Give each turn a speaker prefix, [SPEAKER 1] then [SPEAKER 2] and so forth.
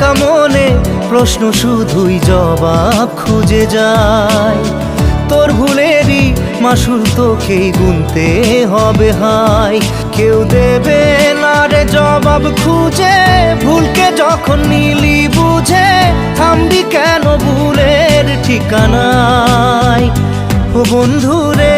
[SPEAKER 1] ভাঙা মনে প্রশ্ন শুধুই জবাব খুঁজে যায়। তোর ভুলেরই মাসুল তোকেই গুনতে হবে হাই। কেউ দেবে না রে জবাব খুঁজে, ভুলকে যখন নিলি বুঝে থামবি কেন ভুলের ঠিকানায়। ও বন্ধু রে